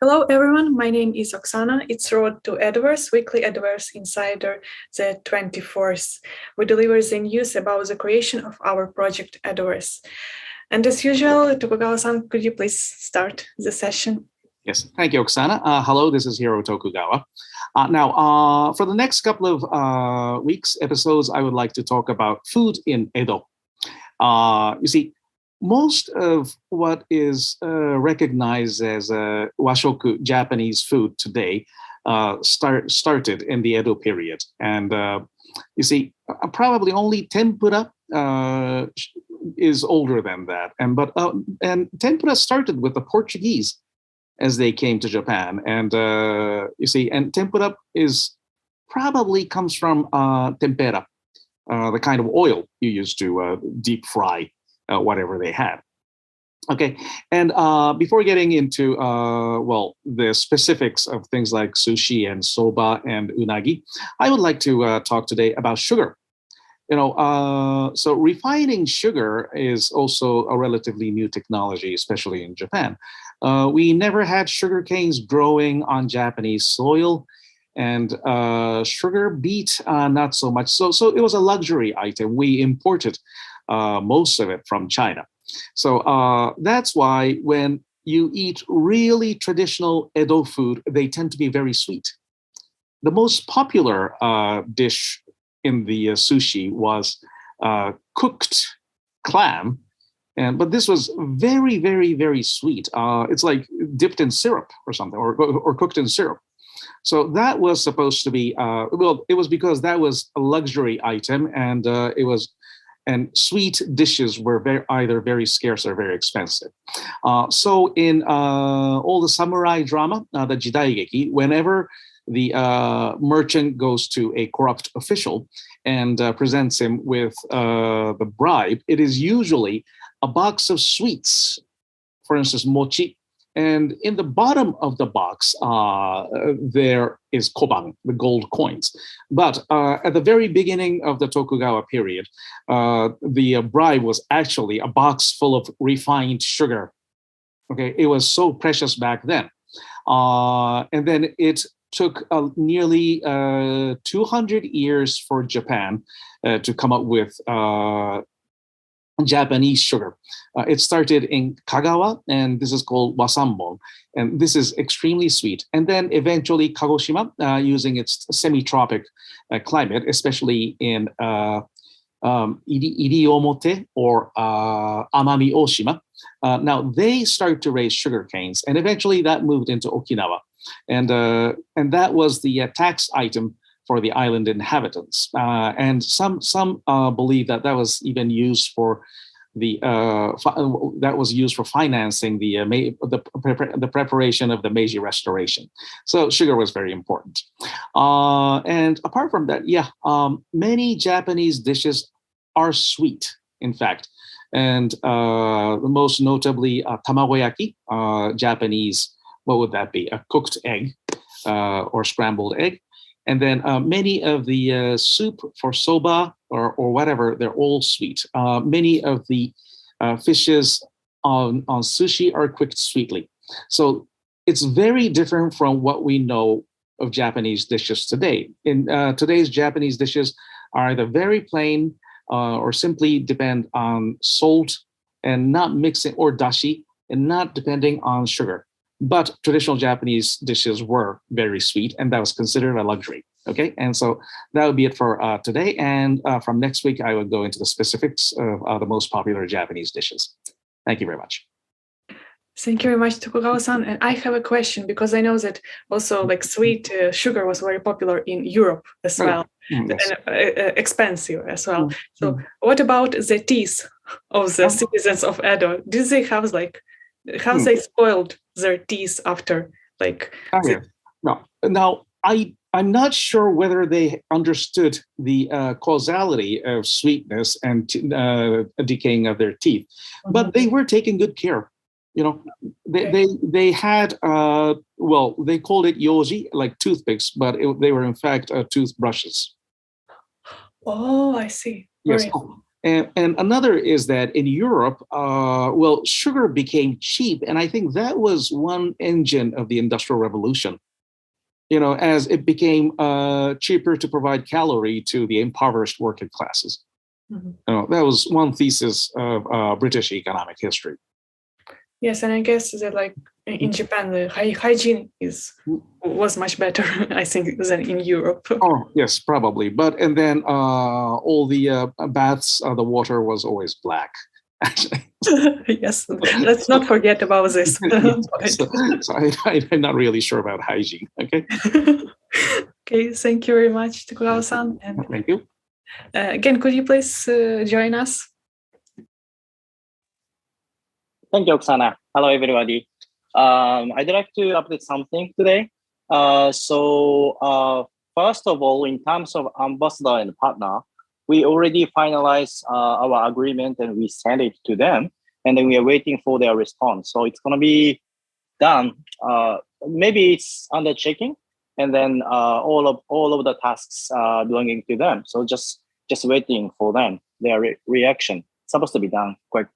Hello everyone, my name is Oksana. It's Road to Edoverse, weekly Edoverse Insider, the 24th. We deliver the news about the creation of our project Edoverse. And as usual, Tokugawa-san, could you please start the session? Yes, thank you, Oksana. Hello, this is Eihiro Tokugawa. Now, for the next couple of weeks episodes, I would like to talk about food in Edo. You see, most of what is recognized as washoku Japanese food today started in the Edo period. And you see, probably only tempura is older than that. And tempura started with the Portuguese as they came to Japan. And you see, and tempura probably comes from tempera, the kind of oil you use to deep fry whatever they had. Okay, and before getting into the specifics of things like sushi and soba and unagi, I would like to talk today about sugar. So refining sugar is also a relatively new technology, especially in Japan. We never had sugar canes growing on Japanese soil, and sugar beet, not so much. So it was a luxury item. We imported most of it from China. So that's why when you eat really traditional Edo food, they tend to be very sweet. The most popular dish in the sushi was cooked clam, but this was very, very, very sweet. It's like dipped in syrup or something, or cooked in syrup. So that was supposed to be, it was because that was a luxury item, and sweet dishes were either very scarce or very expensive. So in all the samurai drama, the jidaigeki, whenever the merchant goes to a corrupt official and presents him with the bribe, it is usually a box of sweets, for instance, mochi. And in the bottom of the box, there is koban, the gold coins. But at the very beginning of the Tokugawa period, the bribe was actually a box full of refined sugar. Okay, it was so precious back then. And then it took nearly 200 years for Japan to come up with Japanese sugar. It started in Kagawa, and this is called wasanmon, and this is extremely sweet. And then eventually Kagoshima, using its semi-tropic climate, especially in Iriomote or Amami Oshima. Now they start to raise sugar canes, and eventually that moved into Okinawa, and that was the tax item for the island inhabitants, and some believe that was even used for financing the preparation of the Meiji Restoration. So sugar was very important, and apart from that, many Japanese dishes are sweet, in fact, and most notably tamagoyaki, Japanese. What would that be? A cooked egg or scrambled egg. And then many of the soup for soba or whatever, they're all sweet. Many of the fishes on sushi are cooked sweetly. So it's very different from what we know of Japanese dishes today. In today's Japanese dishes are either very plain or simply depend on salt and not mixing, or dashi, and not depending on sugar. But traditional Japanese dishes were very sweet, and that was considered a luxury. Okay, and so that would be it for today. And from next week, I would go into the specifics of the most popular Japanese dishes. Thank you very much. Thank you very much, Tokugawa-san. And I have a question, because I know that also like sweet sugar was very popular in Europe as well, Yes. And expensive as well. So what about the teeth of the citizens of Edo? Did they have how they spoiled their teeth after No. Now, I'm not sure whether they understood the causality of sweetness and decaying of their teeth, but they were taking good care. They had they called it yoji, like toothpicks, but they were in fact toothbrushes. Oh, I see. Yes. And another is that in Europe, sugar became cheap. And I think that was one engine of the Industrial Revolution, as it became cheaper to provide calorie to the impoverished working classes. That was one thesis of British economic history. Yes, and I guess that like in Japan, the hygiene was much better, I think, than in Europe. Oh, yes, probably. And then all the baths, the water was always black, actually. Yes, let's not forget about this. So I'm not really sure about hygiene. Okay. Okay, thank you very much, Tokugawa-san. And thank you. Again, could you please join us? Thank you, Oksana. Hello, everybody. I'd like to update something today. First of all, in terms of ambassador and partner, we already finalized our agreement and we sent it to them, and then we are waiting for their response. So it's going to be done. Maybe it's under checking, and then all of the tasks belonging to them. So just waiting for them, their reaction. It's supposed to be done quite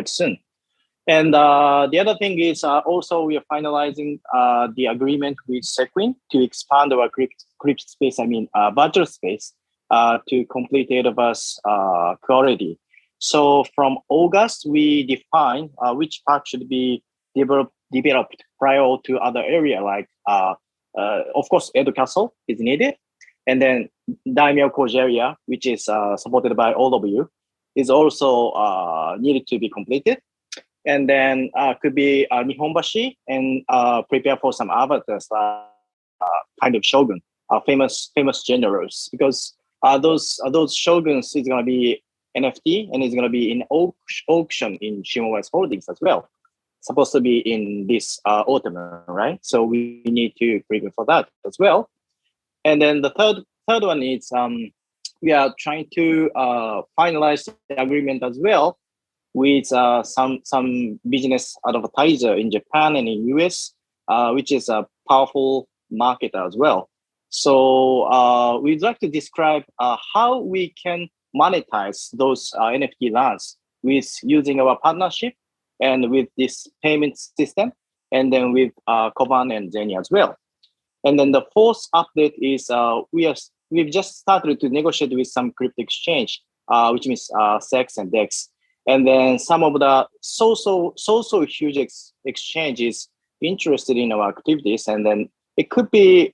soon. And the other thing is also we are finalizing the agreement with Sequin to expand our crypt space, virtual space, to complete Edoverse quality. So from August, we define which part should be developed prior to other area, like, of course, Edo Castle is needed. And then Daimyo Koji area, which is supported by all of you, is also needed to be completed. And then could be Nihonbashi and prepare for some avatars, kind of shogun, famous generals, because those shoguns is going to be NFT and it's going to be in auction in Shinwa Wise Holdings as well. Supposed to be in this autumn, right? So we need to prepare for that as well. And then the third one is we are trying to finalize the agreement as well with some business advertiser in Japan and in US, which is a powerful market as well. So we'd like to describe how we can monetize those NFT lands with using our partnership and with this payment system, and then with Koban and Zeni as well. And then the fourth update is we've just started to negotiate with some crypto exchange, which means SEX and DEX. And then some of the so huge exchanges interested in our activities, and then it could be,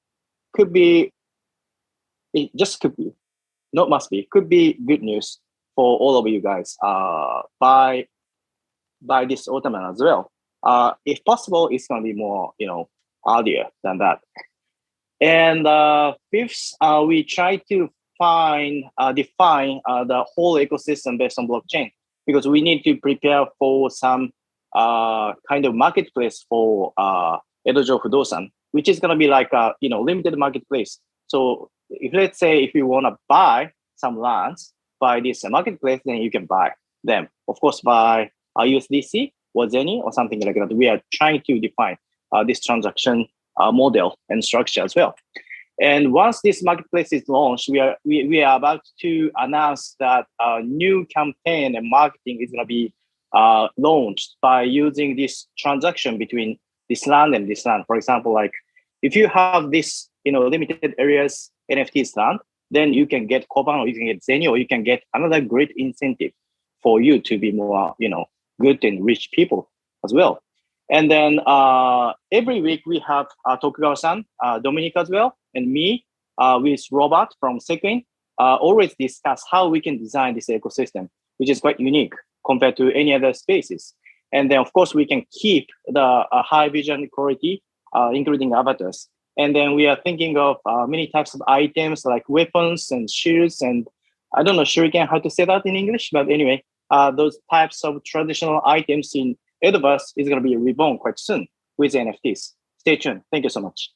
not must be, could be good news for all of you guys by this autumn as well. If possible, it's going to be more, earlier than that. And fifth, we try to define the whole ecosystem based on blockchain, because we need to prepare for some kind of marketplace for Edojo Fudosan, which is going to be like a limited marketplace. So let's say if you want to buy some lands by this marketplace, then you can buy them. Of course, by USDC or Zeni or something like that. We are trying to define this transaction model and structure as well. And once this marketplace is launched, we are about to announce that a new campaign and marketing is going to be launched by using this transaction between this land and this land. For example, like if you have this limited areas NFTs land, then you can get Koban or you can get Zeni or you can get another great incentive for you to be more good and rich people as well. And then every week we have Tokugawa-san, Dominic as well, and me with Robert from Sequin always discuss how we can design this ecosystem, which is quite unique compared to any other spaces. And then, of course, we can keep the high vision quality, including avatars. And then we are thinking of many types of items like weapons and shields, and I don't know shuriken how to say that in English, but anyway, those types of traditional items in Edoverse is going to be reborn quite soon with NFTs. Stay tuned. Thank you so much.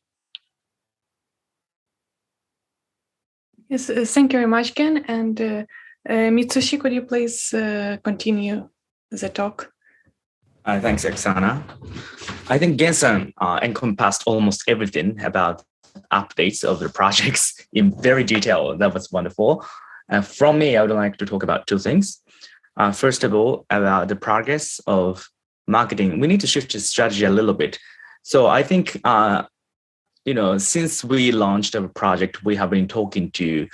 Yes, thank you very much, Ken. And Mitsushi, could you please continue the talk? Thanks, Oksana. I think Gen-san encompassed almost everything about updates of the projects in very detail. That was wonderful. From me, I would like to talk about two things. First of all, about the progress of marketing. We need to shift the strategy a little bit. So I think, since we launched our project, we have been talking to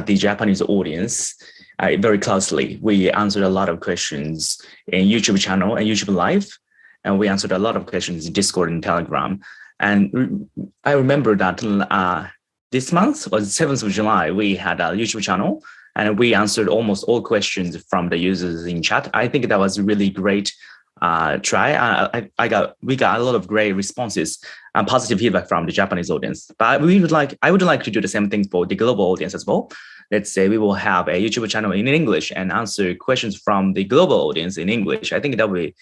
the Japanese audience very closely. We answered a lot of questions in YouTube channel and YouTube Live, and we answered a lot of questions in Discord and Telegram. And I remember that this month, or the 7th of July, we had a YouTube channel, and we answered almost all questions from the users in chat. I think that was a really great try. We got a lot of great responses and positive feedback from the Japanese audience. But I would like to do the same thing for the global audience as well. Let's say we will have a YouTube channel in English and answer questions from the global audience in English. I think that will be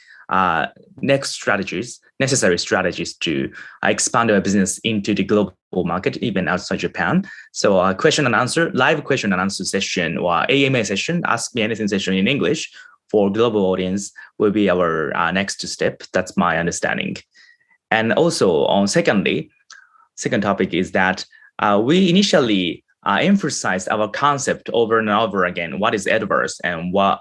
necessary strategies to expand our business into the global market, even outside Japan. So live question and answer session or AMA session, ask me anything session in English for global audience will be our next step. That's my understanding. And also second topic is that we initially emphasized our concept over and over again. What is Edoverse and what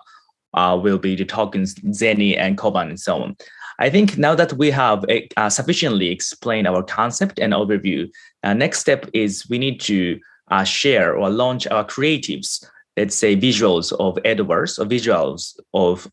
will be the tokens, Zeni and Koban and so on. I think now that we have sufficiently explained our concept and overview, next step is we need to share or launch our creatives. Let's say visuals of Edoverse or visuals of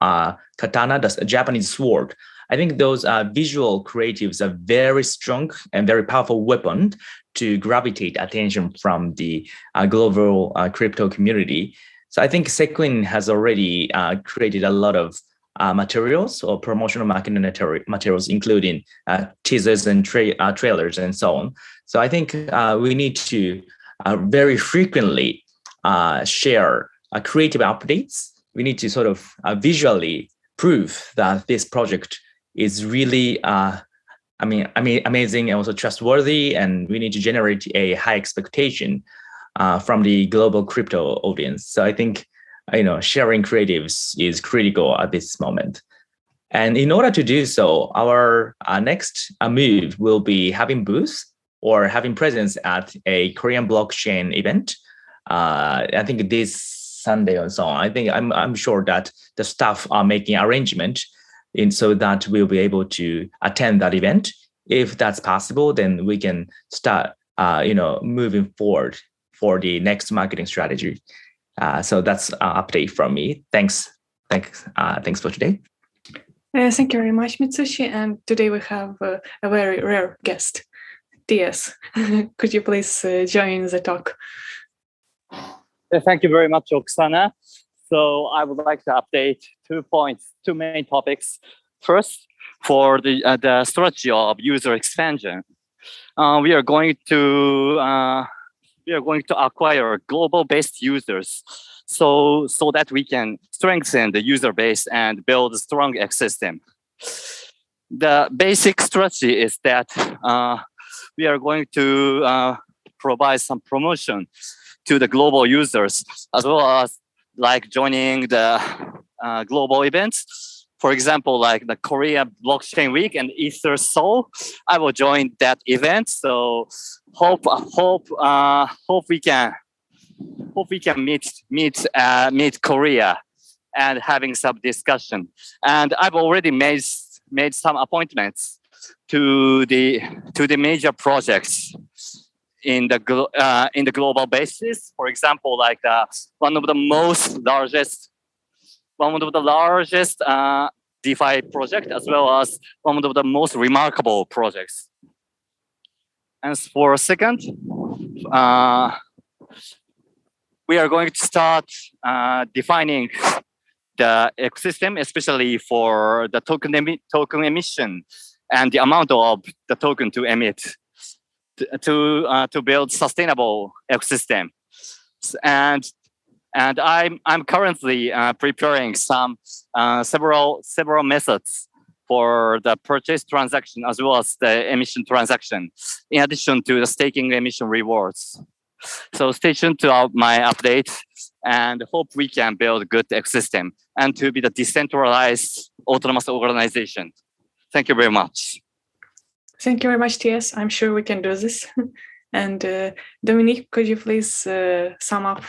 katana, that's a Japanese sword. I think those visual creatives are very strong and very powerful weapon to gravitate attention from the global crypto community. So I think Sequin has already created a lot of materials or promotional marketing materials, including teasers and trailers and so on. So I think we need to very frequently share creative updates. We need to sort of visually prove that this project is really amazing and also trustworthy, and we need to generate a high expectation from the global crypto audience. So I think sharing creatives is critical at this moment. And in order to do so, our next move will be having booths or having presence at a Korean blockchain event. I think this Sunday or so on. I'm sure that the staff are making arrangement so that we'll be able to attend that event. If that's possible, then we can start, moving forward for the next marketing strategy. So that's an update from me. Thanks for today. Thank you very much, Mitsushi. And today we have a very rare guest, TS. Could you please join the talk? Thank you very much, Oksana. So I would like to update 2 points, 2 main topics. First, for the strategy of user expansion, we are going to acquire global-based users, so that we can strengthen the user base and build a strong ecosystem. The basic strategy is that we are going to provide some promotion to the global users, as well as like joining the global events. For example, like the Korea Blockchain Week and Easter Seoul, I will join that event. So hope we can meet Korea and having some discussion. And I've already made some appointments to the major projects in the global basis. For example, like one of the largest DeFi project, as well as one of the most remarkable projects. And for second, we are going to start defining the ecosystem, especially for the token emission and the amount of the token to emit to build sustainable ecosystem. And I'm currently preparing several methods for the purchase transaction as well as the emission transaction, in addition to the staking emission rewards. So stay tuned to my updates and hope we can build a good ecosystem and to be the decentralized autonomous organization. Thank you very much. Thank you very much, TS. I'm sure we can do this. And Dominique, could you please sum up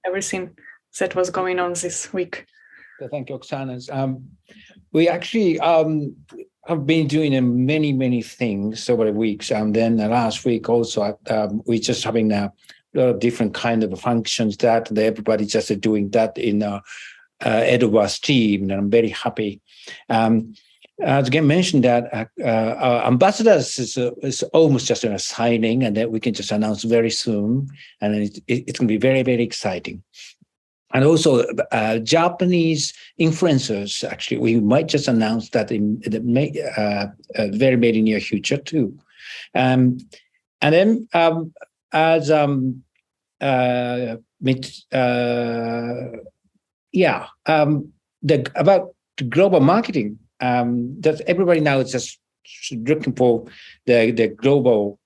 everything that was going on this week? Thank you, Oksana. We actually have been doing many things over the weeks. And then last week also, we just having a lot of different kind of functions that everybody just doing that in Edoverse team, and I'm very happy. As again mentioned that our ambassadors is almost just a signing, and that we can just announce very soon, and it's going to be very exciting. And also Japanese influencers, actually, we might just announce that in the very near future too. And then as about the global marketing, that everybody now is just looking for the global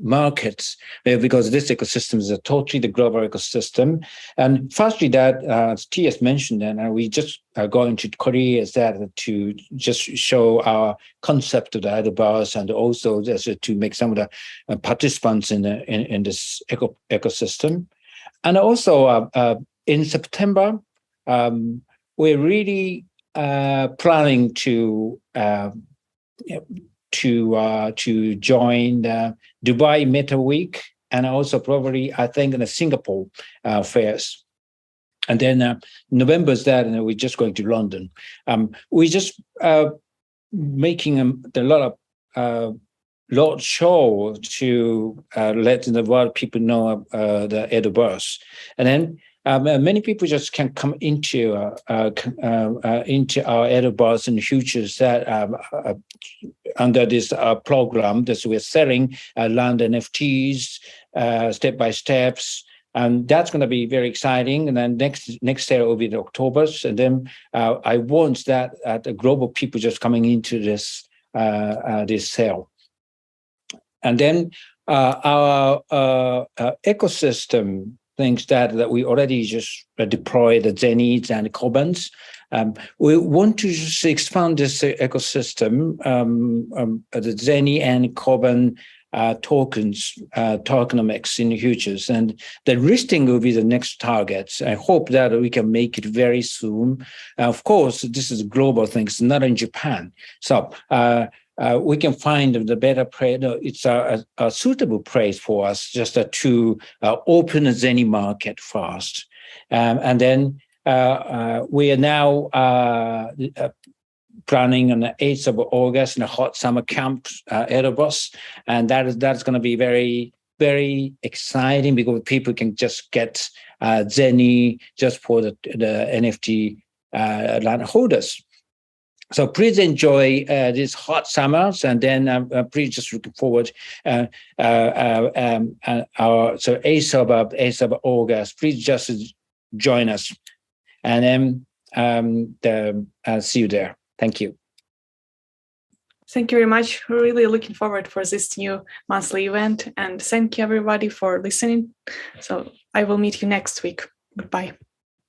markets, because this ecosystem is a totally the global ecosystem. And firstly, that as TS mentioned, and we just are going to Korea is that to just show our concept of the Edoverse, and also just to make some of the participants in this ecosystem. And also in September, we're really planning to join the Dubai Meta Week, and also probably I think in the Singapore fairs. And then November is that, and we're just going to London. We just making a lot of show to let the world people know the Edoverse. And then many people just can come into our Edoverse in the future that under this program that we're selling land NFTs step by steps, and that's going to be very exciting. And then next sale will be in October, and then I want that the global people just coming into this sale. And then our ecosystem things that we already just deployed the Zenies and Kobans. We want to just expand this ecosystem, the Zeni and Koban tokens, tokenomics in the futures. And the listing will be the next targets. I hope that we can make it very soon. Of course, this is a global thing. It's not in Japan. So we can find the better place. It's a suitable place for us just to open the Zeni market first. And then we are now planning on the 8th of August in a hot summer camp Edoverse. And that's going to be very exciting, because people can just get Zeni just for the NFT land holders. So please enjoy these hot summers, and then please just looking forward. So 8th of August, please just join us, and then see you there. Thank you. Thank you very much. We're really looking forward for this new monthly event, and thank you everybody for listening. So I will meet you next week. Goodbye.